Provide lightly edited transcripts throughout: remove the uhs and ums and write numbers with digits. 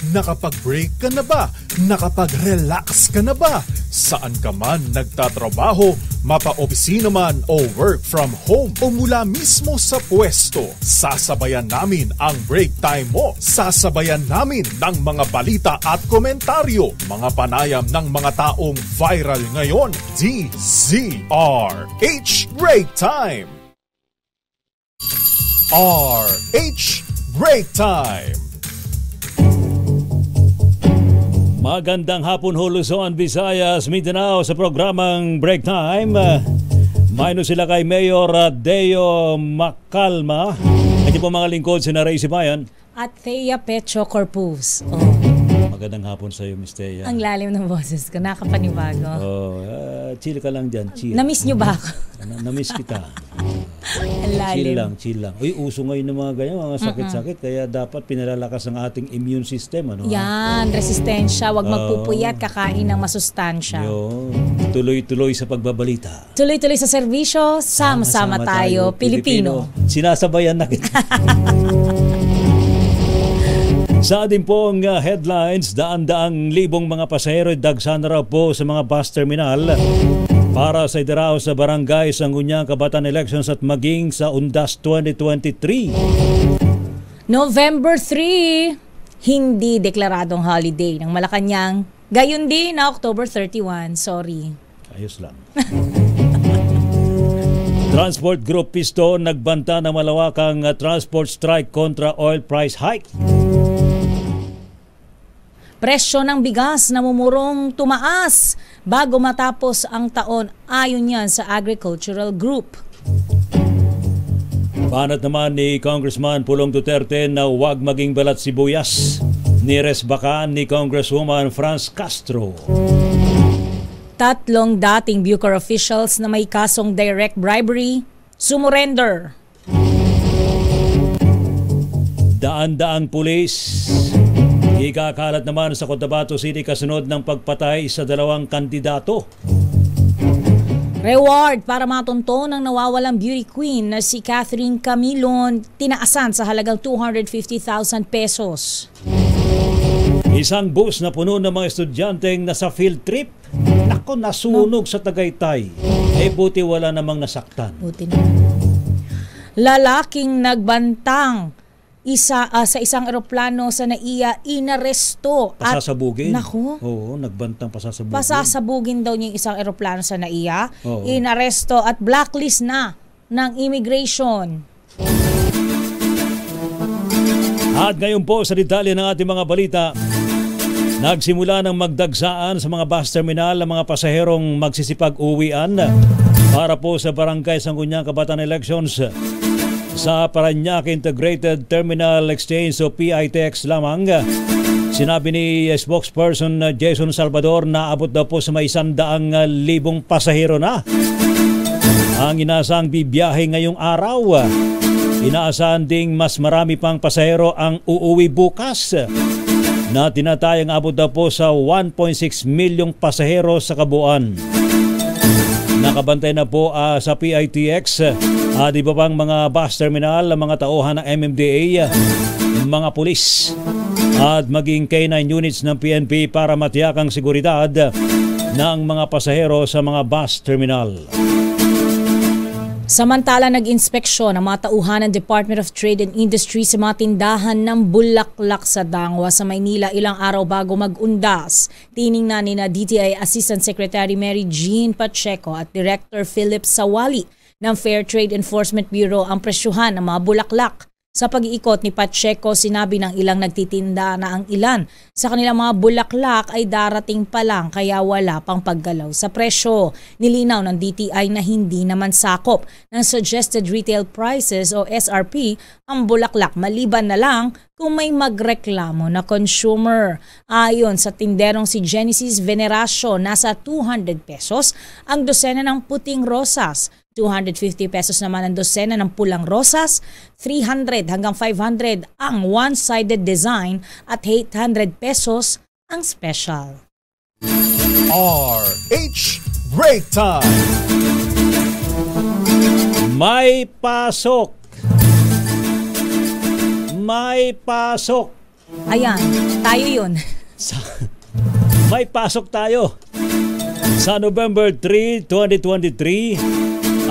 Nakapag-break ka na ba? Nakapag-relax ka na ba? Saan ka man nagtatrabaho, mapa-opisina man o work from home o mula mismo sa pwesto, sasabayan namin ang break time mo. Sasabayan namin ng mga balita at komentaryo, mga panayam ng mga taong viral ngayon. DZRH Break Time! RH Break Time! Magandang hapon ho Luzon, Visayas, Mindanao sa programang Break Time. Mayroon sila kay Mayor Deo Macalma. At po mga lingkod si Ray Sibayan. At Thea Pecho Corpus. Magandang hapon sa iyo, Miss Thea. Ang lalim ng boses ko, nakapanibago. Chill ka lang dyan, chill. Na-miss nyo ba ako? Na-miss kita. Ang lalim. Chill lang. Uy, uso ngayon ng mga ganyan, mga sakit-sakit. Kaya dapat pinalalakas ang ating immune system. Ano, yan, resistensya. Huwag magpupuyat, kakain ng masustansya. Tuloy-tuloy sa pagbabalita. Tuloy-tuloy sa serbisyo, sama-sama tayo, Pilipino. Sinasabayan na kita. Sa ating pong headlines, daan-daang libong mga pasahero dagsan na raw po sa mga bus terminal para sa idaraw sa barangay Sangguniang Kabataan Elections at maging sa Undas 2023. November 3, hindi deklaradong holiday ng Malacanang. Gayon din na October 31. Sorry. Ayos lang. Transport Group Pisto nagbanta ng malawakang transport strike kontra oil price hike. Presyo ng bigas namumurong tumaas bago matapos ang taon ayon yan sa Agricultural Group. Banat naman ni Congressman Pulong Duterte na huwag maging balat sibuyas. Niresbakan ni Congresswoman Franz Castro. Tatlong dating Bucor officials na may kasong direct bribery, sumurrender. Daan-daang pulis ikakalat naman sa Cotabato City kasunod ng pagpatay sa dalawang kandidato. Reward para matunto ng nawawalang beauty queen na si Catherine Camilon, tinaasan sa halagang 250,000 pesos. Isang bus na puno ng mga estudyanteng nasa field trip. Nako, nasunog sa Tagaytay. Buti wala namang nasaktan. Buti na. Lalaking nagbantang sa isang eroplano sa NAIA inaresto at pasasabugin. Naku. Oo, nagbantang pasasabugin. Pasasabugin daw niya yung isang eroplano sa NAIA. Inaresto at blacklist na ng immigration. At ngayon po sa detalye ng ating mga balita, nagsimula ng magdagsaan sa mga bus terminal ang mga pasaherong magsisipag-uwian para po sa Barangay Sangguniang Kabataan Elections. Sa Parañaque Integrated Terminal Exchange o PITX lamang, sinabi ni spokesperson Jason Salvador na abot daw po sa may 100,000 pasahero na ang inaasang bibiyahe ngayong araw. Inaasahan ding mas marami pang pasahero ang uuwi bukas na tinatayang abot daw po sa 1.6 milyong pasahero sa kabuuan. Nakabantay na po sa PITX at iba pang mga bus terminal, mga tauhan ng MMDA, mga pulis at maging K9 units ng PNP para matiyak ang seguridad ng mga pasahero sa mga bus terminal. Samantala, nag-inspeksyon ang mga tauhan ng Department of Trade and Industry sa mga tindahan ng bulaklak sa Dangwa sa Maynila ilang araw bago mag-undas. Tiningnan ni DTI Assistant Secretary Mary Jean Pacheco at Director Philip Sawali ng Fair Trade Enforcement Bureau ang presyuhan ng mga bulaklak. Sa pag-iikot ni Pacheco, sinabi ng ilang nagtitinda na ang ilan sa kanilang mga bulaklak ay darating pa lang kaya wala pang paggalaw sa presyo. Nilinaw ng DTI na hindi naman sakop ng Suggested Retail Prices o SRP ang bulaklak maliban na lang kung may magreklamo na consumer. Ayon sa tinderong si Genesis Veneracio, nasa 200 pesos ang dosena ng puting rosas. 250 pesos naman ang dosena ng pulang rosas, 300 hanggang 500 ang one-sided design at 800 pesos ang special. RH Break Time! May pasok! May pasok! Ayan, tayo yun. May pasok tayo. Sa November 3, 2023,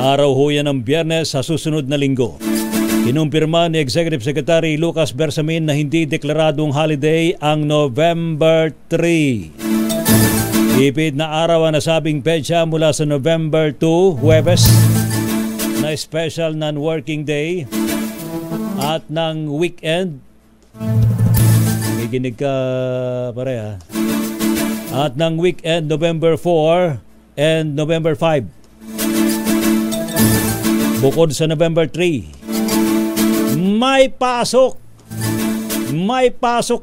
araw ho yan ng Biyernes sa susunod na linggo. Kinumpirma ni Executive Secretary Lucas Bersamin na hindi deklaradong holiday ang November 3. Ipid na araw ang nasabing petsa mula sa November 2, Huwebes, na special non-working day at ng weekend. Nakikinig ka pare ha. At ng weekend November 4 and November 5. Bukod sa November 3, may pasok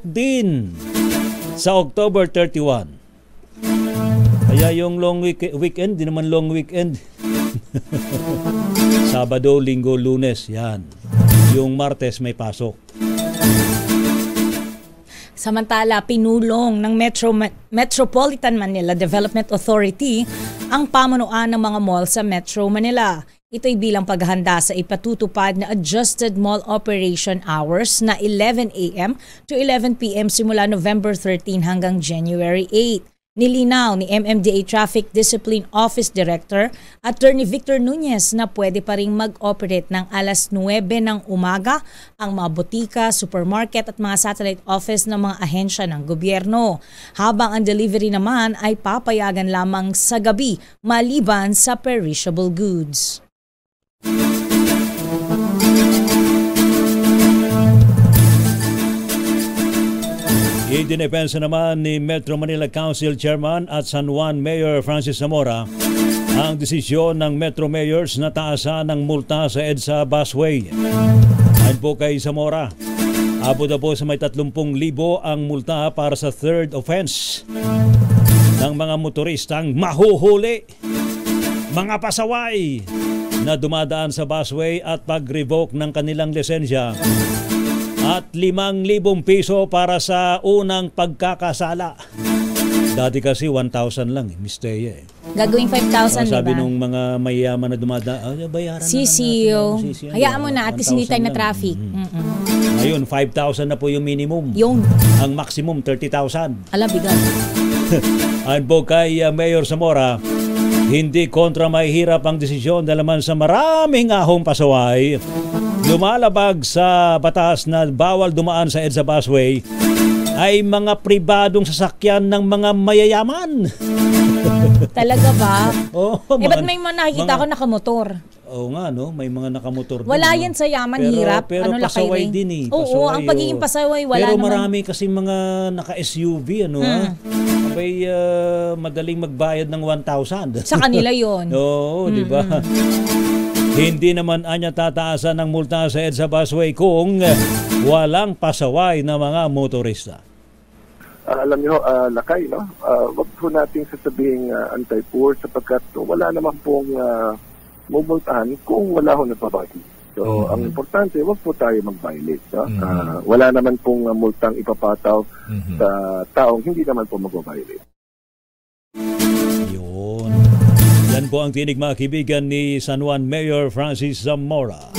din sa October 31. Kaya yung long weekend, di naman long weekend. Sabado, Linggo, Lunes, yan. Yung Martes may pasok. Samantala, pinulong ng Metropolitan Manila Development Authority ang pamunuan ng mga mall sa Metro Manila. Ito'y bilang paghahanda sa ipatutupad na adjusted mall operation hours na 11 a.m. to 11 p.m. simula November 13 hanggang January 8. Nilinaw ni MMDA Traffic Discipline Office Director Attorney Victor Nunez na pwede pa ring mag-operate ng alas 9 ng umaga ang mga botika, supermarket at mga satellite office ng mga ahensya ng gobyerno. Habang ang delivery naman ay papayagan lamang sa gabi maliban sa perishable goods. Idinepensa naman ni Metro Manila Council Chairman at San Juan Mayor Francis Zamora ang desisyon ng Metro Mayors na taasan ng multa sa EDSA busway. Ayon po kay Zamora, abot na po sa may 30,000 ang multa para sa third offense ng mga motoristang mahuhuli, mga pasaway na dumadaan sa busway at pag-revoke ng kanilang lisensya. At 5,000 piso para sa unang pagkakasala. Dati kasi 1,000 lang, Misteya. Gagawing 5,000, diba? Sabi nung mga mayaman na dumadaan, bayaran CCO. na natin. Hayaan mo na, at least hindi tayo na traffic. Ngayon, 5,000 na po yung minimum. Yung Ang maximum, 30,000. Ala, bigat. Ayon po kay Mayor Zamora, hindi kontra mahihirap ang desisyon dahil naman sa maraming ahong pasaway lumalabag sa batas na bawal dumaan sa EDSA busway ay mga pribadong sasakyan ng mga mayayaman. Talaga ba? Oh, ba't may mga nakikita ko nakamotor? Oo nga, no? May mga nakamotor din. Wala yan sa yaman, hirap. Pero ano pasaway din eh. Oo, ang pagiging pasaway, wala pero naman. Pero marami kasi mga naka-SUV, ano ha? Abay, madaling magbayad ng 1,000. Sa kanila yon. Oo, di ba? Hindi naman anya tataasan ng multa sa EDSA busway kung walang pasaway na mga motorista. Alam nyo, Lakay, no? Wag po natin sasabing anti-poor sapagkat wala naman pong mumultahan kung wala ho nagpapaki. So, ang importante, wag po tayo mag-violate. No? Wala naman pong multang ipapataw sa taong hindi naman po mag-violate. Yun. Yan po ang tinig mga kaibigan ni San Juan Mayor Francis Zamora.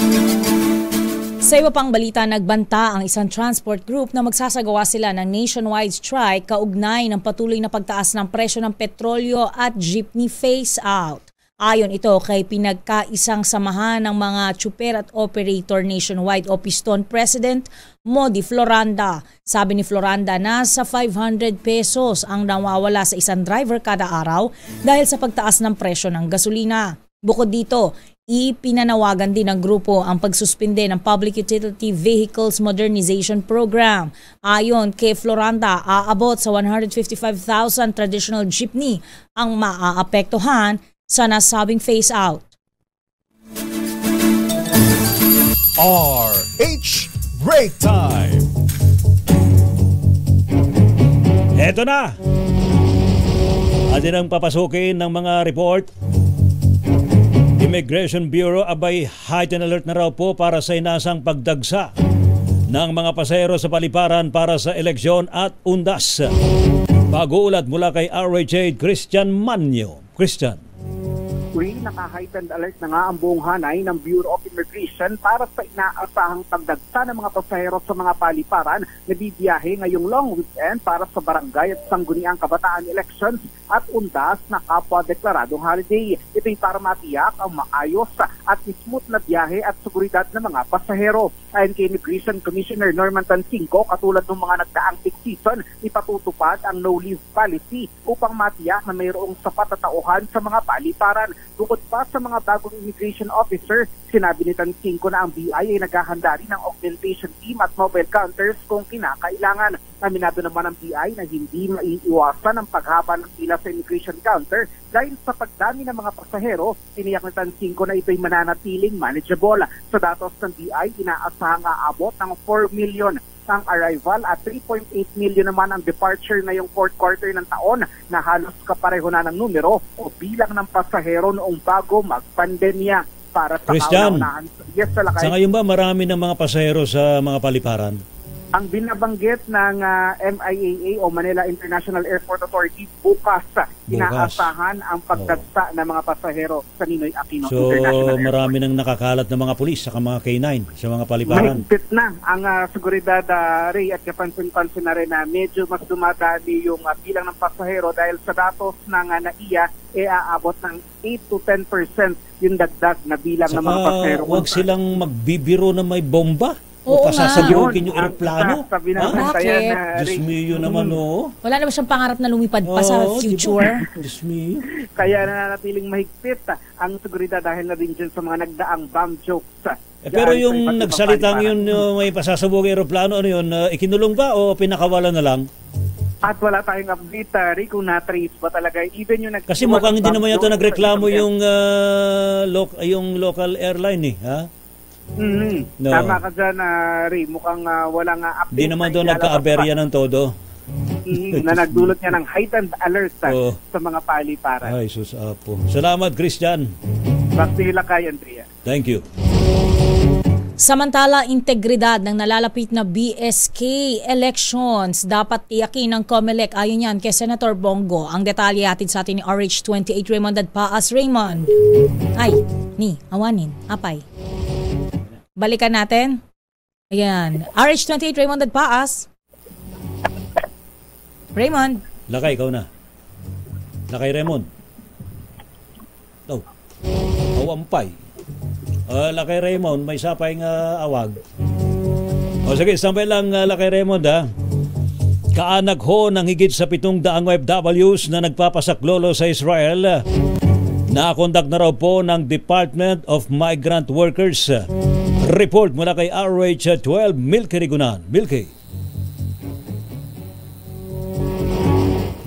Sa iba pang balita, nagbanta ang isang transport group na magsasagawa sila ng nationwide strike kaugnay ng patuloy na pagtaas ng presyo ng petrolyo at jeepney phase-out. Ayon ito kay pinagkaisang samahan ng mga tsuper at operator nationwide o Piston President Modi Floranda. Sabi ni Floranda na sa 500 pesos ang nawawala sa isang driver kada araw dahil sa pagtaas ng presyo ng gasolina. Bukod dito, ipinanawagan din ng grupo ang pagsuspinde ng Public Utility Vehicles Modernization Program. Ayon kay Floranda, aabot sa 155,000 traditional jeepney ang maaapektuhan sa nasabing phase-out. RH Break Time! Eto na! Atin ang papasukin ng mga report. Immigration Bureau abay heightened alert na raw po para sa inasang pagdagsa ng mga pasahero sa paliparan para sa eleksyon at undas. Pag-uulat mula kay RHA Christian Manyo. Christian. naka-heightened alert na nga ang buong hanay ng Bureau of Immigration para sa inaasahang pagdagsa ng mga pasahero sa mga paliparan na bibiyahe ngayong long weekend para sa barangay at sangguniang kabataan elections at undas na kapwa-deklaradong holiday. Ito'y para matiyak ang maayos at smooth na biyahe at seguridad ng mga pasahero. Ayon kay Immigration Commissioner Norman Tancinco, katulad ng mga nagdaang peak season, ipatutupad ang no-leave policy upang matiyak na mayroong sapat na tauhan sa mga paliparan. Bukod pa sa mga bagong immigration officer, sinabi ni Tancinco na ang BI ay naghahanda rin ng augmentation team at mobile counters kung kinakailangan. Aminado naman ang BI na hindi maiiwasan ang paghaba ng pila sa immigration counter dahil sa pagdami ng mga pasahero. Tiniyak ni Tancinco na ito'y mananatiling manageable. Sa datos ng BI, inaasahang aabot ng 4 million ang arrival at 3.8 million naman ang departure na yung fourth quarter ng taon na halos kapareho na ng numero o bilang ng pasahero noong bago magpandemya. Para sa Christian, yes, sa ngayon ba marami ng mga pasahero sa mga paliparan? Ang binabanggit ng MIAA o Manila International Airport Authority, bukas inaasahan ang pagdagsa ng mga pasahero sa Ninoy Aquino International Airport. Marami nang nakakalat ng mga pulis sa mga K9 sa mga paliparan. Mahigpit na ang seguridad, Ray, at kapansin-pansin na rin na medyo mas dumadali yung bilang ng pasahero dahil sa datos ng NAIA aabot ng 8 to 10% yung dagdag na bilang ng mga pasahero. Huwag silang magbibiro na may bomba. Oo O pasasabugin yung aeroplano. Bakit? Diyos mio naman, oo. Wala naman siyang pangarap na lumipad pa sa future. Diba? Diyos mio. Kaya nananatiling mahigpit ang seguridad dahil na rin dyan sa mga nagdaang bomb jokes. Pero yung nagsalitang yun, may pasasabugin aeroplano, ano yun, ikinulong ba o pinakawalan na lang? At wala tayong update, Rick, kung na-trace ba talaga. Even yung kasi mukhang hindi naman yata nagreklamo yung local airline ha? Mm-hmm. No. Tama ka dyan, Ray. Mukhang walang update. Hindi naman doon nagka-aberya ng todo. Na nagdulot niya ng heightened alert sa mga paliparan. Ay, sus apo. Salamat, Christian. Back to you, Lakay, Andrea. Thank you. Samantala, integridad ng nalalapit na BSK elections dapat tiyakin ng COMELEC. Ayon yan kay Senator Bongo. Ang detalye atid sa atin ni RH28 Raymond Dadpaas. Raymond. Ay, awanin. Apay. Balikan natin. Ayan. RH28 Raymond Dadpaas. Raymond. Lakay, ikaw na. Lakay, Raymond. Oh. Awampay. Lakay Raymond, may sapay nga awag. O sige, sampay lang Lakay Raymond ha. Kaanak ho ng higit sa 700 OFWs na nagpapasaklolo sa Israel. Nakondak na raw po ng Department of Migrant Workers. Report mula kay RH12, Milky Rigunan. Milky.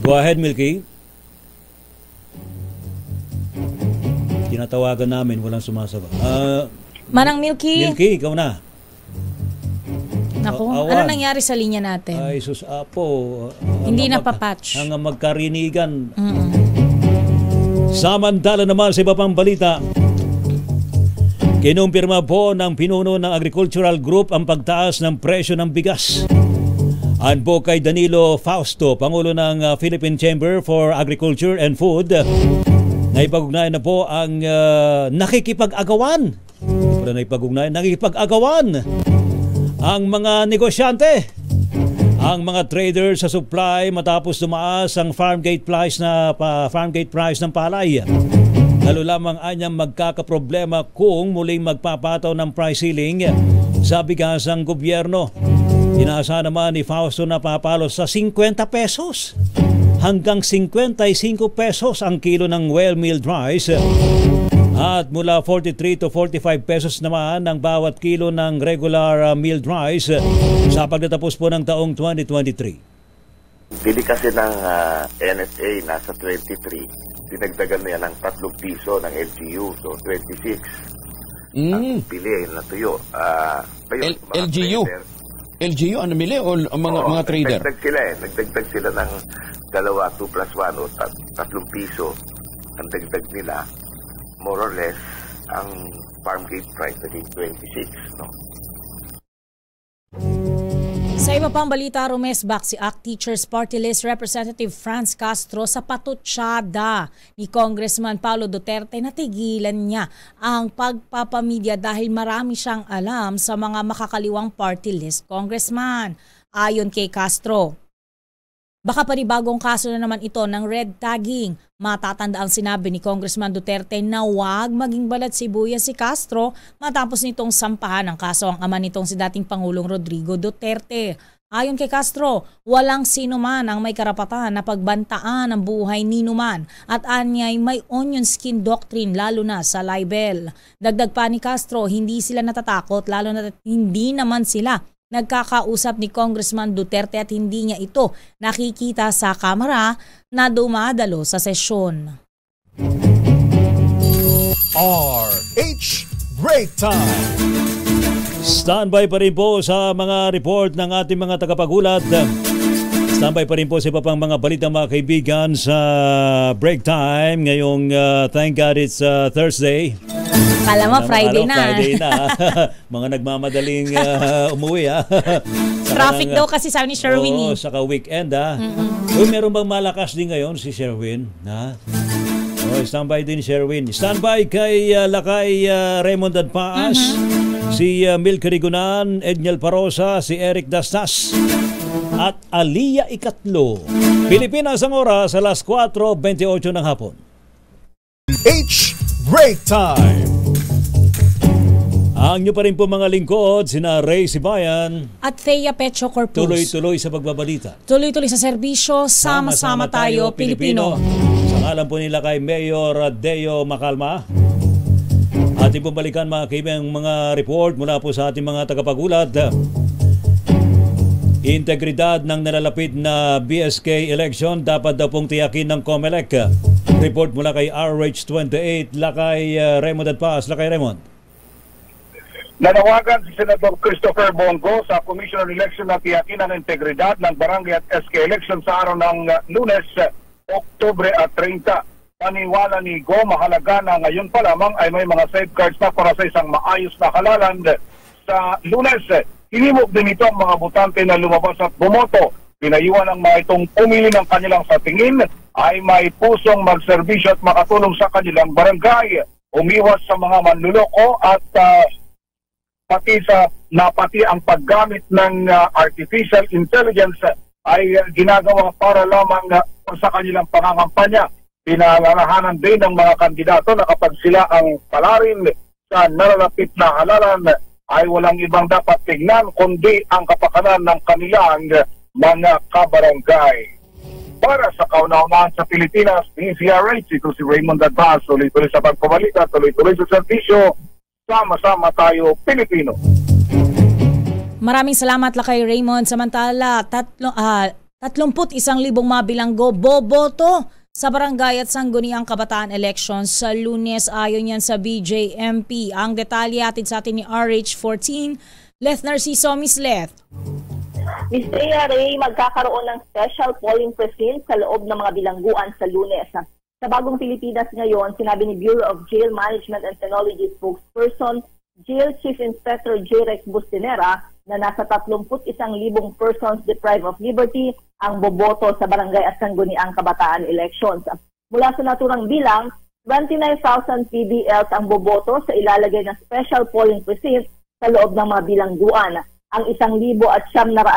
Go ahead, Milky. Tinatawagan namin, walang sumasagot. Manang Milky. Milky, ikaw na. Naku, ano nangyari sa linya natin? Ay, sus, apo. Hindi napapatch. Hanggang magkarinigan. Samantala naman sa iba pang balita, kinumpirma po ng pinuno ng Agricultural Group ang pagtaas ng presyo ng bigas. Ayon po kay Danilo Fausto, Pangulo ng Philippine Chamber for Agriculture and Food, na ipag-ugnayan na po ang nakikipag-agawan ang mga negosyante, ang mga trader sa supply matapos tumaas ang farm gate price ng palay. Lalo lamang anyang magkakaproblema kung muling magpapataw ng price ceiling sa bigas ang gobyerno. Inaasahan naman ni Fausto na papalo sa 50 pesos hanggang 55 pesos ang kilo ng well-milled rice at mula 43 to 45 pesos naman ang bawat kilo ng regular milled rice sa pagtatapos po ng taong 2023. Bili kasi ng NSA nasa 23, dinagdagan niya ng 3 piso ng LGU, so 26 ang bili na tuyo. LGU? LGU ang namili o mga trader? Nagdagdag sila ng 2 plus 1 o 3 piso ang dagdag nila. More or less, ang farm gate price naging 26, no? Sa iba pang balita, rumesbak si ACT Teachers Party List Representative Franz Castro sa patutsada ni Congressman Paulo Duterte na tigilan niya ang pagpapamedya dahil marami siyang alam sa mga makakaliwang party list congressman. Ayon kay Castro, baka panibagong kaso na naman ito ng red tagging. Matatanda ang sinabi ni Congressman Duterte na huwag maging balat sibuyas si Castro matapos nitong sampahan ng kaso ang ama nitong si dating Pangulong Rodrigo Duterte. Ayon kay Castro, walang sino man ang may karapatan na pagbantaan ang buhay ni numan at anyay may onion skin doctrine lalo na sa libel. Dagdag pa ni Castro, hindi sila natatakot lalo na hindi naman sila nagkakausap ni Congressman Duterte at hindi niya ito nakikita sa kamera na dumadalo sa sesyon. RH Break Time. Standby pa rin po sa mga report ng ating mga tagapagulat. Standby pa rin po sa iba pang mga balita mga kaibigan sa break time. Ngayong thank God it's Thursday. Kala mo Friday na. Friday na. Mga nagmamadaling umuwi ha. Traffic daw kasi sabi ni Sherwin. Oo, saka weekend ha. Uy, meron bang malakas din ngayon si Sherwin? Ha? Oh, standby din Sherwin. Standby kay Lakay Raymond Adpaas, si Milky Rigunan, Edniel Parosa, si Eric Dastas, at Aliyah Ikatlo. Pilipinas ang oras sa alas 4:28 ng hapon. H Break Time. Ang nyo pa rin po mga lingkod, sina Ray Sibayan At Thea Pecho Corpus. Tuloy-tuloy sa pagbabalita. Tuloy-tuloy sa serbisyo, sama-sama tayo, Pilipino. Sa ngalan po nila kay Mayor Deo Macalma. Ating pong mga kaibigan mga report mula po sa ating mga tagapagulat. Integridad ng nalalapit na BSK election dapat daw pong tiyakin ng COMELEC. Report mula kay RH28, Lakay Raymond Adpaas. Lakay Raymond. Nanawagan si Senator Christopher Bongo sa Commission on Election na tiyakin ang integridad ng barangay at SK election sa araw ng Lunes, Oktubre 30. Paniwala ni Go, mahalaga na ngayon pa lamang ay may mga safeguards na para sa isang maayos na halalan sa Lunes. Hinimok din ito ang mga botante na lumabas at bumoto. Pinayuhan ang mga itong pumili ng kanilang sa tingin ay may pusong magserbisyo at makatulong sa kanilang barangay. Umiwas sa mga manluloko at pati ang paggamit ng artificial intelligence ay ginagawa para lamang sa kanilang pangangampanya. Pinalalahanan din ng mga kandidato na kapag sila ang palarin sa nalalapit na halalan ay walang ibang dapat tignan kundi ang kapakanan ng kanilang mga kabarangay. Para sa kauna-unahan sa Pilipinas, DZRH, ito si Raymond Adpaas, tuloy-tuloy sa pagpabalita, tuloy-tuloy sa serbisyo, sama-sama tayo, Pilipino. Maraming salamat Lakay Raymond. Samantala, 31,000 mabilanggo boboto sa barangay at sangguniang kabataan elections sa Lunes ayon yan sa BJMP. Ang detalye atid sa atin ni RH14, Leth Narciso. Miss Leth. Miss Thea Ray, magkakaroon ng special polling precinct sa loob ng mga bilangguan sa Lunes. Sa Bagong Pilipinas ngayon, sinabi ni Bureau of Jail Management and Technology spokesperson, Jail Chief Inspector J. Rex Bustinera, na nasa 31,000 persons deprived of liberty ang boboto sa barangay at sangguniang kabataan elections. Mula sa naturang bilang, 29,000 PBLs ang boboto sa ilalagay ng special polling precinct sa loob ng mga bilangguan. Ang 1,900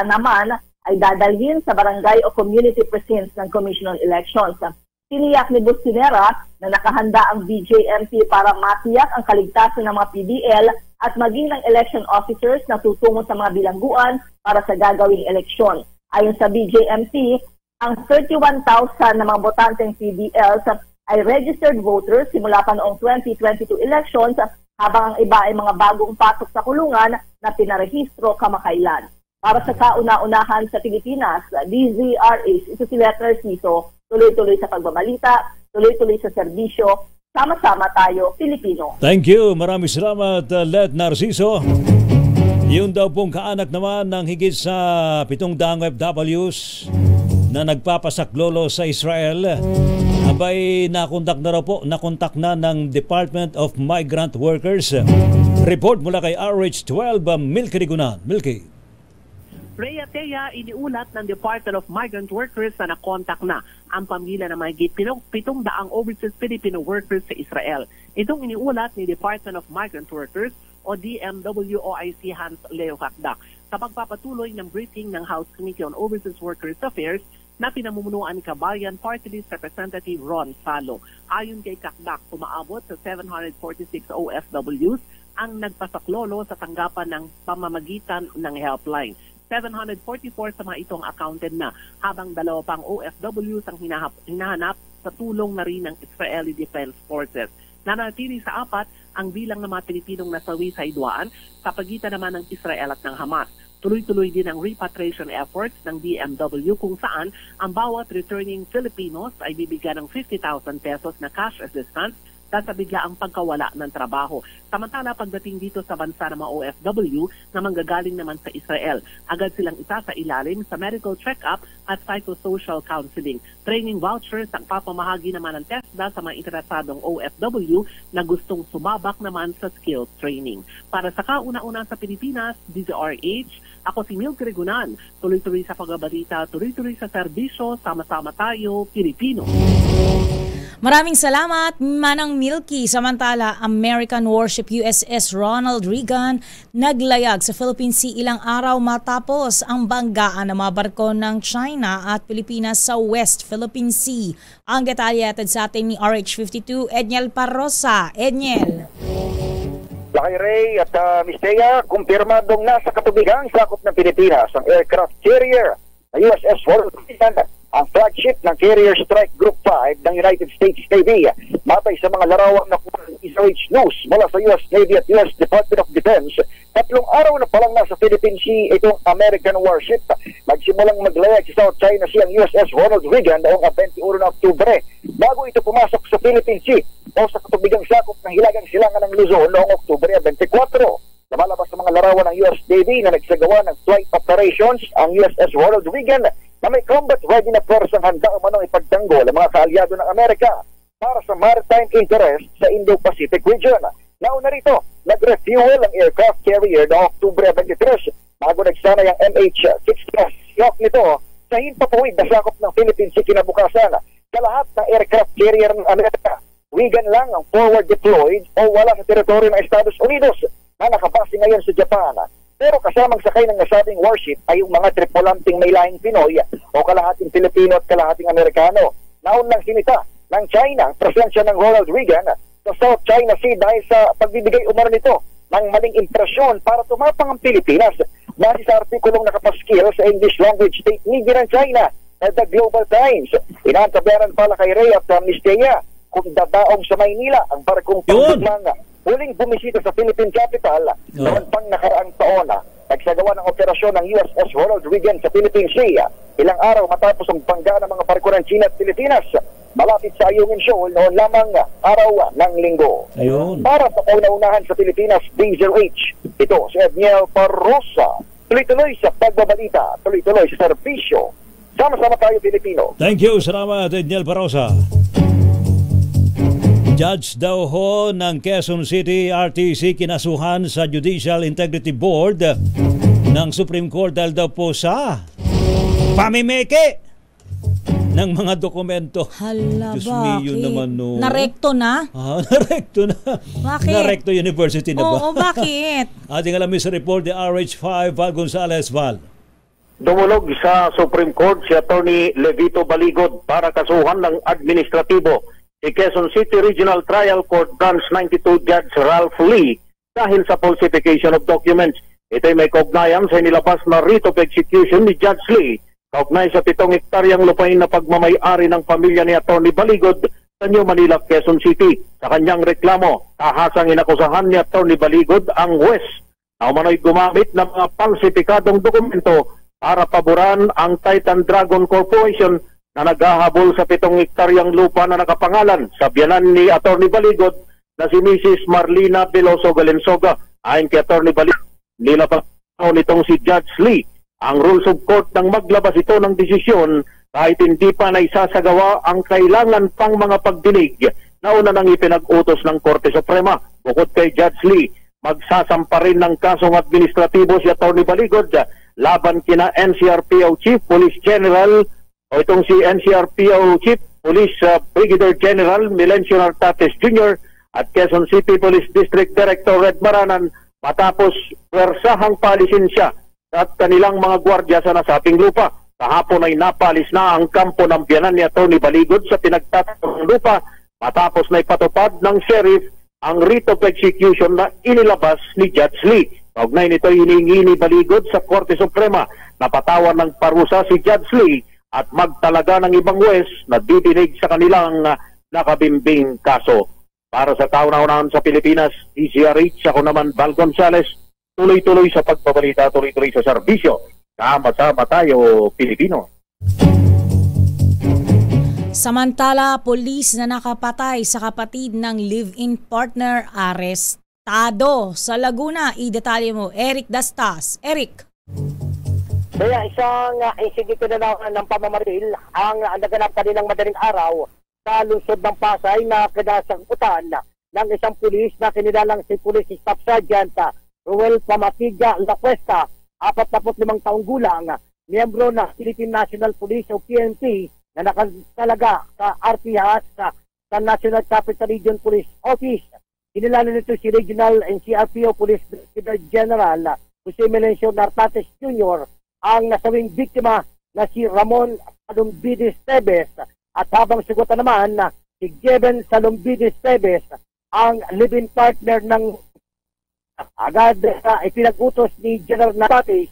naman ay dadalhin sa barangay o community precincts ng Commission on Elections. Tiniyak ni Bustinera na nakahanda ang BJMP para matiyak ang kaligtasan ng mga PBL at maging ng election officers na tutungo sa mga bilangguan para sa gagawing eleksyon. Ayon sa BJMP, ang 31,000 na mga botanteng PBLs ay registered voters simula pa noong 2022 elections, habang ang iba ay mga bagong pasok sa kulungan na pinarehistro kamakailan. Para sa kauna-unahan sa Pilipinas, DZRH, ito si Leth Narciso, tuloy-tuloy sa pagbabalita, tuloy-tuloy sa serbisyo, sama-sama tayo, Pilipino. Thank you. Maraming salamat, Leth Narciso. Yun daw pong kaanak naman ng higit sa 700 OFWs na nagpapasaklolo sa Israel. Abay, nakontak na ng Department of Migrant Workers. Report mula kay RH12, Milky Rigunan. Milky. Rhea Tea, iniulat ng Department of Migrant Workers na nakontak na ang pamilya ng mahigit 700 overseas Filipino workers sa Israel. Itong iniulat ni Department of Migrant Workers o DMWOIC Hans Leo Kakdak sa pagpapatuloy ng briefing ng House Committee on Overseas Workers Affairs na pinamumunuan ni Kabayan Party List Representative Ron Salo. Ayon kay Kakdak, umaabot sa 746 OFWs ang nagpasaklolo sa tanggapan ng pamamagitan ng helpline. 744 sa mga itong accounted na, habang 2 pang OFWs ang hinahanap sa tulong na rin ng Israeli Defense Forces. Nanatili sa 4 ang bilang ng mga Pilipinong nasawi sa hidwaan sa pagitan naman ng Israel at ng Hamas. Tuloy-tuloy din ang repatriation efforts ng DMW kung saan ang bawat returning Filipinos ay bibigyan ng 50,000 pesos na cash assistance sa biglaang pagkawala ng trabaho. Samantala, pagdating dito sa bansa ng mga OFW na manggagaling naman sa Israel, agad silang isa sa ilalim sa medical check-up at psychosocial counseling. Training vouchers ang papamahagi naman ng TESDA sa mga interesadong OFW na gustong sumabak naman sa skills training. Para sa kauna-una sa Pilipinas, DZRH, ako si Milk Regunan. Tuloy-tuloy sa pagbabalita, tuloy-tuloy sa serbisyo, sama-sama tayo, Pilipino. Maraming salamat, Manang Milky. Samantala, American warship USS Ronald Reagan naglayag sa Philippine Sea ilang araw matapos ang banggaan ng mga barko ng China at Pilipinas sa West Philippine Sea. Ang detalye atid sa atin ni RH52, Edniel Parrosa. Edniel. Lakay Ray at Miss Thea, kumpirmadong nasa katubigang sakop ng Pilipinas ang aircraft carrier na USS Ronald Reagan, ang flagship ng Carrier Strike Group 5 ng United States Navy. Batay sa mga larawang na SOH News mula sa US Navy at US Department of Defense, 3 araw na palang nasa Philippine Sea itong American warship. Magsimulang maglayag sa South China Sea ang USS Ronald Reagan noong 21 na Oktubre bago ito pumasok sa Philippine Sea o sa katubigang sakop ng Hilagang Silangan ng Luzon noong Oktubre 24. Namalabas sa mga larawan ng US Navy na nagsagawa ng flight operations ang USS Ronald Reagan na may combat ready na persang handa umanong ipagtanggol ang mga kaalyado ng Amerika para sa maritime interest sa Indo-Pacific region. Nauna rito, nag-refuel ang aircraft carrier noong Oktubre 23 bago nagsanay ang MH-60 Seahawk nito sa himpapawid na sakop ng Philippine Sea kinabukasan. Sa lahat ng aircraft carrier ng Amerika, Reagan lang ang forward deployed o wala sa teritoryo ng Estados Unidos na nakabase ngayon sa Japan. Pero kasamang sakay ng nasabing warship ay yung mga tripulanting may lahing Pinoy o kalahating Pilipino at kalahating Amerikano. Naunang sinita ng China ang presensya ng Ronald Reagan sa South China Sea dahil sa pagbibigay umano nito ng maling impresyon para tumapang ang Pilipinas base sa artikulong nakapaskil sa English language state media ng China at the Global Times. Inaantabayaran pala kay Ray at Miss Thea kung dadaong sa Maynila ang barkong pangdigmang huling bumisita sa Philippine capital noon pang nakaraang taon. Nagsagawa ng operasyon ng USS Ronald Reagan sa Philippine Sea ilang araw matapos ang bangga ng mga barko ng China at Pilipinas malapit sa Ayungin Shoal noon lamang araw ng linggo. Ayun. Para sa kauna-unahan sa Pilipinas, DZRH, ito si Edniel Parrosa. Tuloy-tuloy sa pagbabalita, tuloy-tuloy sa serbisyo. Sama-sama tayo, Pilipino. Thank you. Salamat, Edniel Parrosa. Judge daw ho ng Quezon City RTC kinasuhan sa Judicial Integrity Board ng Supreme Court dahil daw po sa pamimeke ng mga dokumento. Hala, Diyos mio naman, no. Narekto na? Narekto na. Bakit? Narekto University na ba? Oo, bakit? Ating alamin sa report ni RH5, Val Gonzalez. Val. Dumulog sa Supreme Court si Attorney Levito Baligod para kasuhan ng administratibo si Quezon City Regional Trial Court Branch 92 Judge Ralph Lee dahil sa falsification of documents. Ito'y may kaugnayan sa nilabas na writ of execution ni Judge Lee kaugnay sa 7 hektaryang lupain na pagmamay-ari ng pamilya ni Attorney Baligod sa New Manila, Quezon City. Sa kanyang reklamo, tahasang inakusahan ni Attorney Baligod ang West na umano'y gumamit ng mga falsifikadong dokumento para paboran ang Titan Dragon Corporation na naghahabol sa 7 hektaryang lupa na nakapangalan sa biyanan ni Attorney Baligod na si Mrs. Marlina Veloso Valenzuela. Ayon kay Attorney Baligod, nilabas nitong si Judge Lee ang rules of court nang maglabas ito ng desisyon kahit hindi pa naisasagawa ang kailangan pang mga pagdinig na una nang ipinag-utos ng Korte Suprema. Bukod kay Judge Lee, magsasampa rin ng kasong administratibo si Attorney Baligod laban kina NCRPO Chief Police General o itong si NCRPO Chief Police Brigadier General Milencio Nartates Jr. at Quezon City Police District Director Red Maranan matapos pwersahang palisin siya at kanilang mga gwardya sa nasabing lupa. Kahapon ay napalis na ang kampo ng biyanan ni Atty. Baligod sa pinagtatanong lupa matapos na ipatupad ng sheriff ang writ of execution na inilabas ni Judge Lee. Kaugnay nito hiningi ni Baligod sa Korte Suprema na patawan ng parusa si Judge Lee at magtalaga ng ibang huwes na didinig sa kanilang nakabimbing kaso. Para sa kauna-unahan sa Pilipinas, DZRH, ako naman Val Gonzales, tuloy-tuloy sa pagbabalita, tuloy-tuloy sa serbisyo. Sama-sama tayo, Pilipino. Samantala, polis na nakapatay sa kapatid ng live-in partner arestado sa Laguna. I-detalye mo, Eric Dastas. Eric. Kaya isang insidente na ng pamamaril ang naganap kaninang madaling araw sa lungsod ng Pasay na kinasakutan ng isang pulis na kinilalang si Police Staff Sergeant Ruel Pamatiga Lacuesta, 45 taong gulang, miyembro ng Philippine National Police o PNP na nakatalaga sa RPHAS sa National Capital Region Police Office. Kinilala nito si Regional NCRPO Police Brigadier General Jose Melencio Nartates Jr. ang nasawing biktima na si Ramon Salumbides Tebes at habang sigutan naman si Jeven Salumbides Tebes ang live-in partner ng agad ipinag-utos ni General Nartates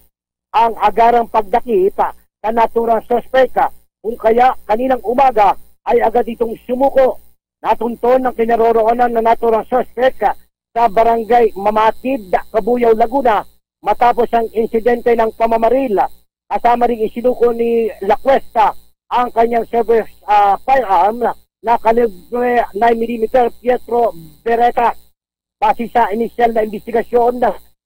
ang agarang pagdakip sa naturang suspect kung kaya kaninang umaga ay agad itong sumuko. Natunton ng kinaroroonan na naturang suspect sa barangay Mamatid, Kabuyaw, Laguna matapos ang insidente ng pamamaril. Kasama rin isinuko ni Lacuesta ang kanyang service firearm na kalibre 9mm Pietro Beretta. Base sa inisyal na investigasyon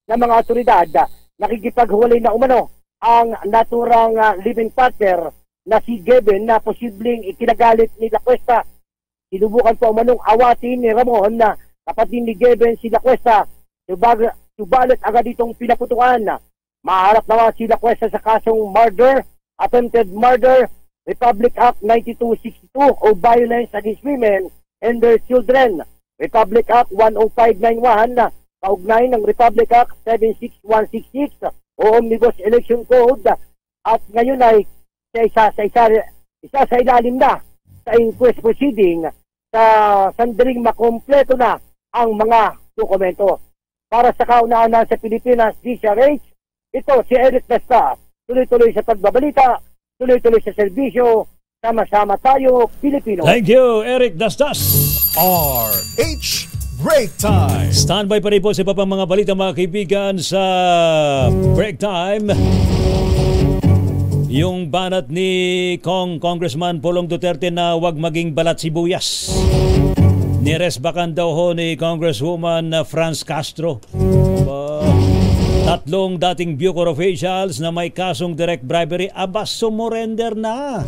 ng mga otoridad, nakikipaghuwalay na umano ang naturang living partner na si Geben na posibleng ikinagalit ni Lacuesta. Sinubukan pa umanong awatin ni Ramon na kapatid ni Geben si Lacuesta. Subalit agad itong pinaputukan. Maharap naman si Lacuesta sa kasong murder, attempted murder, Republic Act 9262 o Violence Against Women and Their Children, Republic Act 10591, kaugnay ng Republic Act 76166 o Omnibus Election Code at ngayon ay isa sa ilalim na sa inquest proceeding sa sandaling makompleto na ang mga dokumento. Para sa kauna-unahan sa Pilipinas, DZRH, ito si Eric Dastas. Tuloy-tuloy sa pagbabalita, tuloy-tuloy sa serbisyo, sama-sama tayo, Pilipino. Thank you, Eric Dastas. RH Break Time. Standby pa rin po sa iba pang mga balita, mga kaibigan, sa Break Time. Yung banat ni Congressman Pulong Duterte na wag maging balat sibuyas. Niresbakan daw ho ni Congresswoman Franz Castro. Tatlong dating Bucor officials na may kasong direct bribery, sumurrender na.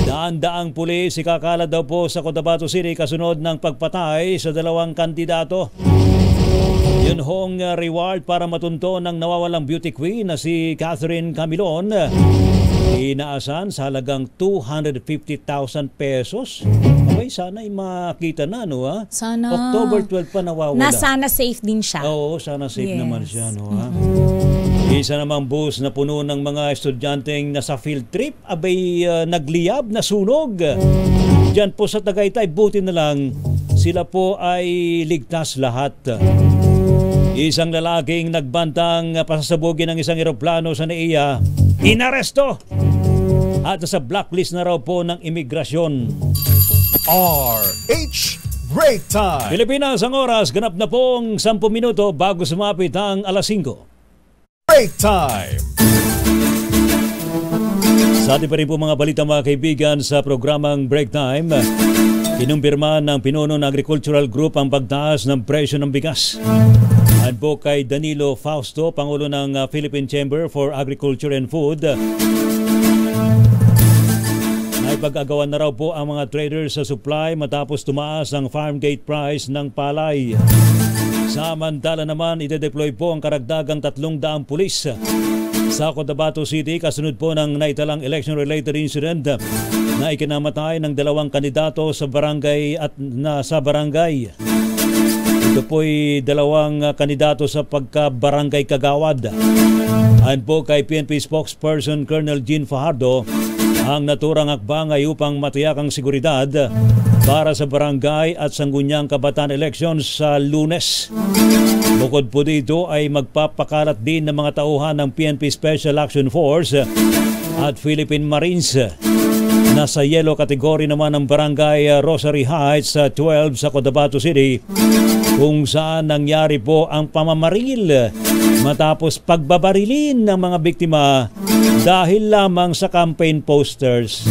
Daan-daang pulis ikakala daw po sa Cotabato City kasunod ng pagpatay sa dalawang kandidato. Yun hong reward para matunto ng nawawalang beauty queen na si Catherine Camilon. Inaasan sa halagang 250,000 pesos. Okay, sana ay makita na, no, ha? Sana. October 12 pa nawawala. Na sana safe din siya. Oo, sana safe naman siya, no, ha? Isa namang bus na puno ng mga estudyanteng nasa field trip, abay nagliyab, nasunog. Diyan po sa Tagaytay, buti na lang sila po ay ligtas lahat. Isang lalaking nagbantang pasasabugin ng isang eroplano sa NAIA, inaresto at sa blacklist na raw po ng imigrasyon. RH Break Time. Pilipinas, ang oras, ganap na pong 10 minuto bago sumapit ang alas 5. Break Time. Sa ating pa rin po mga balita, mga kaibigan, sa programang Break Time, kinumpirma ng pinuno ng Agricultural Group ang pagtaas ng presyo ng bigas. At po kay Danilo Fausto, Pangulo ng Philippine Chamber for Agriculture and Food, naipag-agawan na raw po ang mga traders sa supply matapos tumaas ang farm gate price ng palay. Samantala naman, ide-deploy po ang karagdagang 300 pulis Sa Cotabato City, kasunod po ng naitalang election-related incident na ikinamatay ng 2 kandidato sa barangay at nasa barangay. Ito po'y 2 kandidato sa pagka-barangay Kagawad. Ayon po kay PNP spokesperson Colonel Jean Fajardo, ang naturang hakbang ay upang matiyak ang seguridad para sa barangay at Sangguniang Kabataan elections sa Lunes. Bukod po dito ay magpapakalat din ng mga tauhan ng PNP Special Action Force at Philippine Marines. Nasa yellow category naman ang barangay Rosary Heights 12 sa Cotabato City, kung saan nangyari po ang pamamaril matapos pagbabarilin ng mga biktima dahil lamang sa campaign posters.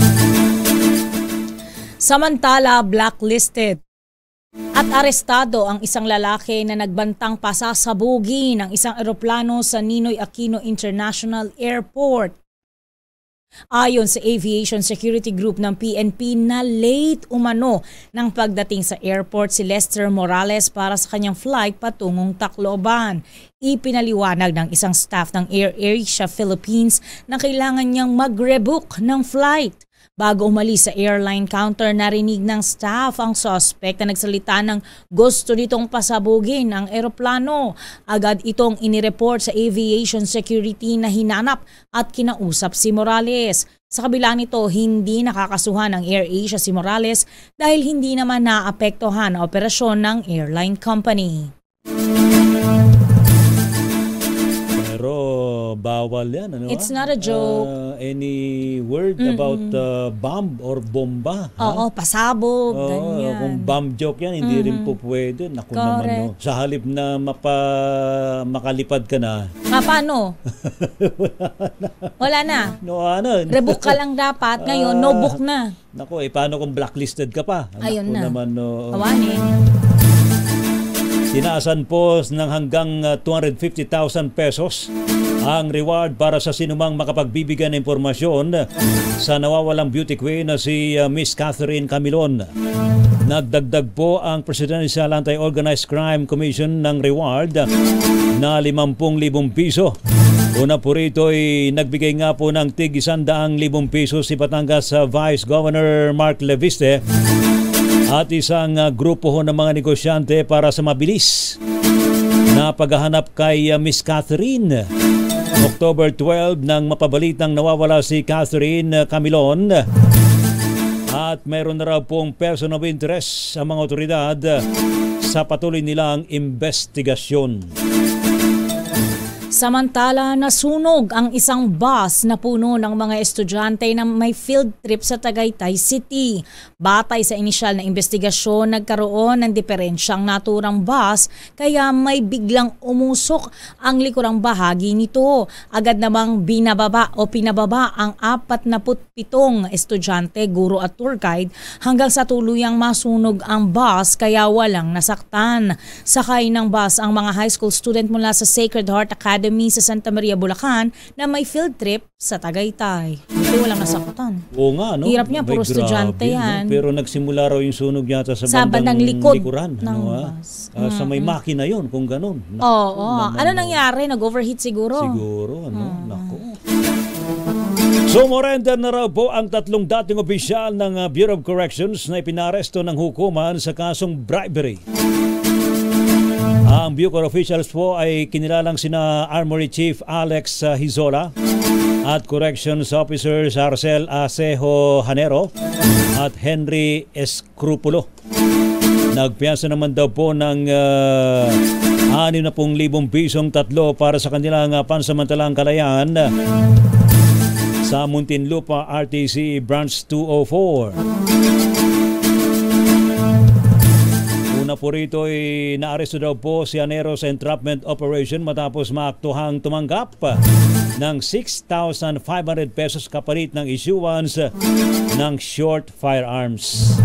Samantala, blacklisted at arestado ang isang lalaki na nagbantang pasasabugin ng isang eroplano sa Ninoy Aquino International Airport. Ayon sa Aviation Security Group ng PNP na late umano ng pagdating sa airport si Lester Morales para sa kanyang flight patungong Tacloban. Ipinaliwanag ng isang staff ng Air Asia Philippines na kailangan niyang mag-rebook ng flight. Bago umalis sa airline counter, narinig ng staff ang suspect na nagsalita ng gusto nitong pasabugin ang eroplano. Agad itong inireport sa Aviation Security na hinanap at kinausap si Morales. Sa kabila nito, hindi nakakasuhan ng Air Asia si Morales dahil hindi naman naapektuhan ang operasyon ng airline company. Pero bawal yan, ano? It's not a joke. Any word about bomb or bomba? Oo, pasabog, ganyan. Kung bomb joke yan, hindi rin po pwede. Naku naman, no? Sa halip na makalipad ka na. Paano? Wala na. No, ano? Rebook ka lang dapat. Ngayon, no book na. Naku, paano kung blacklisted ka pa? Ayun na. Naman, no. Kawanin. Tinaasan po ng hanggang 250,000 pesos ang reward para sa sinumang makapagbibigay ng impormasyon sa nawawalang beauty queen na si Miss Catherine Camilon. Nagdagdag po ang Presidential Anti-Organized Crime Commission ng reward na 50,000 piso. Una po rito ay nagbigay nga po ng tig 100,000 piso si Batangas Vice Governor Mark Leviste at isang grupo ho ng mga negosyante para sa mabilis na paghahanap kay Miss Catherine. October 12 nang mapabalitang nawawala si Catherine Camilon at mayroon na raw pong person of interest ang mga otoridad sa patuloy nilang investigasyon. Samantala, nasunog ang isang bus na puno ng mga estudyante na may field trip sa Tagaytay City. Batay sa inisyal na investigasyon, nagkaroon ng diferensyang naturang bus kaya may biglang umusok ang likurang bahagi nito. Agad namang pinababa ang 47 estudyante, guro at tour guide hanggang sa tuluyang masunog ang bus kaya walang nasaktan. Sakay ng bus ang mga high school student mula sa Sacred Heart Academy sa Santa Maria, Bulacan na may field trip sa Tagaytay. Hindi walang nasakutan. Oo nga, no? Hirap niya, puro estudyante yan. No? Pero nagsimula raw yung sunog yata sa bandang likuran. Ng bus. Sa may makina yon kung ganun. Oo. Ano nangyari? Nag-overheat siguro? Siguro, ano? Naku. Sumurrender na raw po ang 3 dating opisyal ng Bureau of Corrections na ipinaresto ng hukuman sa kasong bribery. Ang Bucor officials po ay kinilalang sina Armory Chief Alex Hizola at Corrections Officers Arcel Acejo Hanero at Henry Escrupulo. Nagpiyansa naman daw po ng 60,000 pisong 3 para sa kanilang pansamantalang kalayaan sa Muntinlupa RTC Branch 204. Una po rito ay naaresto daw po si Hanero sa entrapment operation matapos maaktuhang tumanggap ng 6,500 pesos kapalit ng issuance ng short firearms.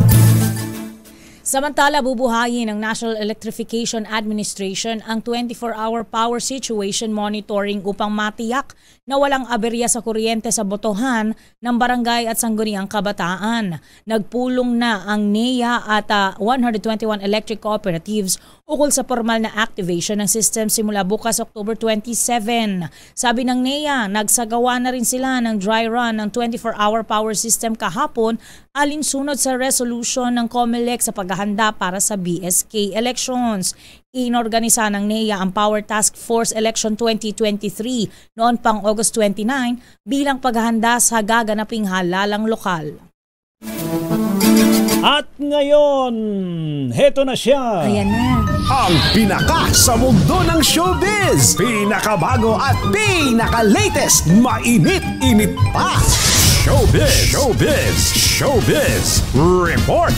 Samantala, bubuhayin ng National Electrification Administration ang 24-hour power situation monitoring upang matiyak na walang aberya sa kuryente sa botohan ng barangay at sangguniang kabataan. Nagpulong na ang NEA at 121 electric cooperatives ukol sa formal na activation ng system simula bukas October 27. Sabi ng NEA, nagsagawa na rin sila ng dry run ng 24-hour power system kahapon alinsunod sa resolution ng COMELEC sa paghahanda para sa BSK elections. Inorganisa ng NEA ang Power Task Force Election 2023 noon pang August 29 bilang paghahanda sa gaganaping halalang lokal. At ngayon, heto na siya. Ayan na. Ang pinaka sa mundo ng showbiz. Pinakabago at pinaka-latest. Mainit-init pa. Showbiz. Showbiz. Showbiz. Report.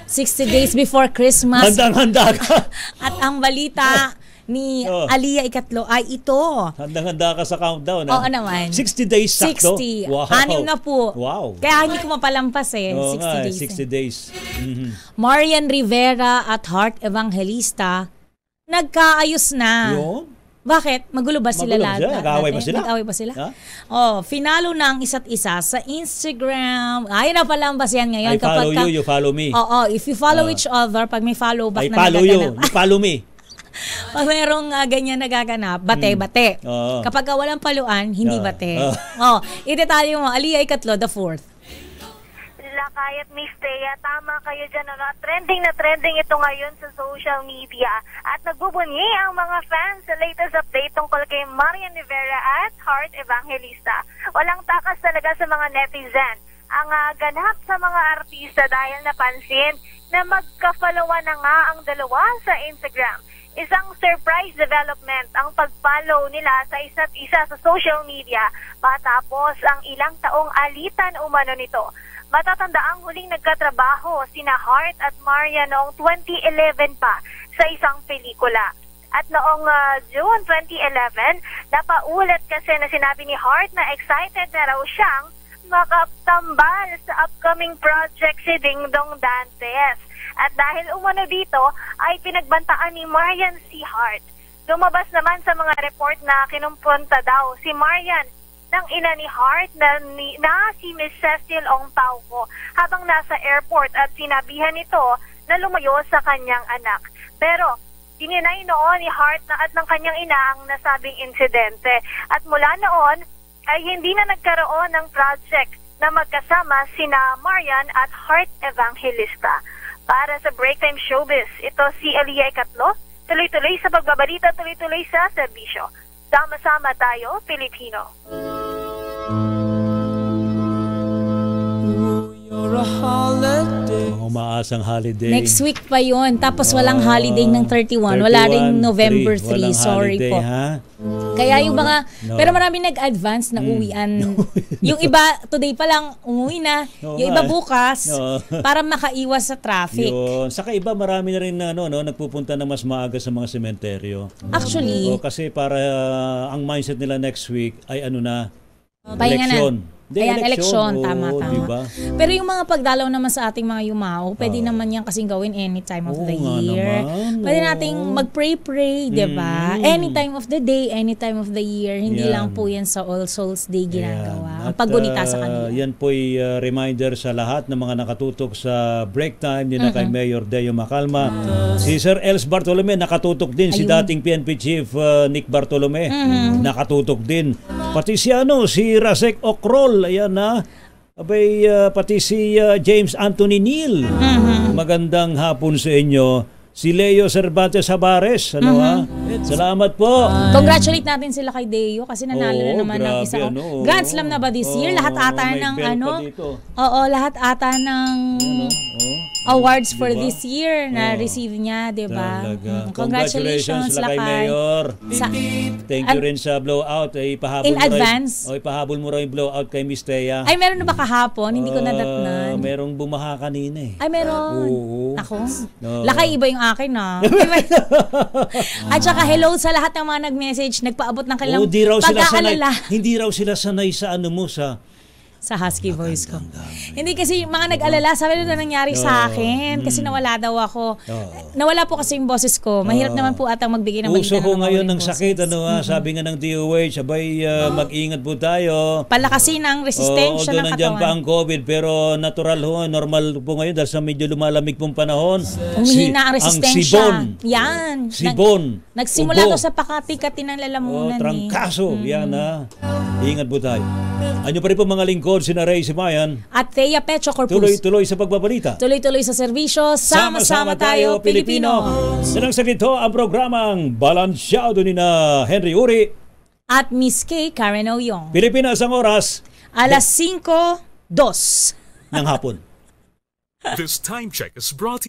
60 days before Christmas. Handang-handa ka. At ang balita ni Aliyah Ikatlo ay ito. Handang-handa ka sa countdown. Oo naman. 60 days sakto? 60. Wow. 6 na po. Wow. Kaya hindi ko mapalampas 60 days. 60 days. Mm-hmm. Marian Rivera at Heart Evangelista nagkaayos na. Yun? Bakit? Magulo ba sila lahat? Nag-away ba sila? Nag-away ba sila? Finalo na ang isa't isa sa Instagram. Ay, napalambas yan ngayon. I follow you, you follow me. Oo, if you follow each other, pag may follow back I follow you, you follow me. Pag mayroong ganyan nagaganap, bate-bate. Kapag walang paluan, hindi bate. Idetalye mo, Aliyah Ikatlo, the 4th. Lakay at Miss Thea, tama kayo dyan. Trending na trending ito ngayon sa social media. At nagbubunyi ang mga fans sa latest update tungkol kay Marian Rivera at Heart Evangelista. Walang takas talaga sa mga netizen ang ganap sa mga artista dahil napansin na magka-followan na nga ang dalawa sa Instagram. Isang surprise development ang pag-follow nila sa isa't isa sa social media matapos ang ilang taong alitan umano nito. Matatanda ang huling nagkatrabaho sina Heart at Marian noong 2011 pa sa isang pelikula. At noong June 2011, napaulat kasi na sinabi ni Heart na excited na raw siyang makatambal sa upcoming project si Ding Dong Dantes. At dahil umano dito, ay pinagbantaan ni Marian si Heart. Lumabas naman sa mga report na kinumpunta daw si Marian ng ina ni Heart na si Miss Cecil Ong Tauco habang nasa airport at sinabihan nito na lumayo sa kanyang anak. Pero dininay noon ni Heart at ng kanyang ina ang nasabing insidente. At mula noon ay hindi na nagkaroon ng project na magkasama sina Marian at Heart Evangelista. Para sa Breaktime Showbiz, ito si Aliyah Ikatlo, tuloy-tuloy sa pagbabalita, tuloy-tuloy sa serbisyo. Sama-sama tayo, Pilipino. Mga umaasang holiday. Next week pa yun. Tapos walang holiday ng 31. Wala ring November 3. Sorry holiday, po. Ha? Kaya yung mga, pero marami nag-advance na uwian. Yung iba, today pa lang umuwi na. Yung iba bukas, para makaiwas sa traffic. Yun. Saka iba, marami na rin na, nagpupunta na mas maaga sa mga sementeryo. Actually. Kasi para ang mindset nila next week ay election. Ayan, election. Tama. Diba? Pero yung mga pagdalaw naman sa ating mga yumao, pwede naman yan kasing gawin any time of the year. Pwede nating mag-pray, diba? Any time of the day, any time of the year. Hindi lang po yan sa All Souls Day ginagawa. Ang paggunita sa kanila. Yan po'y reminder sa lahat ng mga nakatutok sa break time, din na kay Mayor Deo Macalma. Si Sir Els Bartolome, nakatutok din. Si dating PNP Chief Nick Bartolome, nakatutok din. Pati si Rasek Ocrol, ayan na. Abay, pati si James Anthony Neal. Magandang hapon sa inyo. Si Leo Cervantes Habares. Salamat po. Congratulate natin sila kay Deo kasi nanalo na naman ng isa. Grand Slam na ba this year? Lahat ata ng lahat ata ng awards for this year na receive niya, diba? Congratulations kay Mayor. Thank you rin sa blowout. In advance. Ipahabol mo rin yung blowout kay Miss Thea. Ay, meron na ba kahapon? Hindi ko nadatnan. Merong bumaha kanina eh. Ay, meron. Ako? Lakay iba yung akin na. At saka hello sa lahat ng mga nag-message, nagpaabot ng kanilang pag-aalala. Hindi raw sila sanay sa Sa husky voice ko. Hindi kasi mga nag-alala, sabi na nangyari sa akin kasi nawala daw ako. Nawala po kasi yung boses ko. Mahirap naman po atang magbigay ng Uso ko ngayon ng sakit, sabi nga ng DOH, sabay mag-ingat po tayo. Palakasin ang resistensya ng katawan. Nandiyan pa ang COVID, pero natural ho, normal po ngayon dahil sa medyo lumalamig pong panahon. Umihina ang resistensya. Yan. Sibon. Nagsimula to sa pakati-kati ng lalamunan. Trangkaso. Yan ha. Ingat po tayo. Ano pa rin po mga lingkod, sina Ray Simayan. At Thea Pecho Corpus. Tuloy-tuloy sa pagbabalita. Tuloy-tuloy sa serbisyo. Sama-sama tayo, Pilipino. Silang sa dito ang programang Balansyado ni na Henry Uri. At Miss K. Karen Oyong. Pilipinas ang oras. Alas 5:02 ng hapon. This time check is brought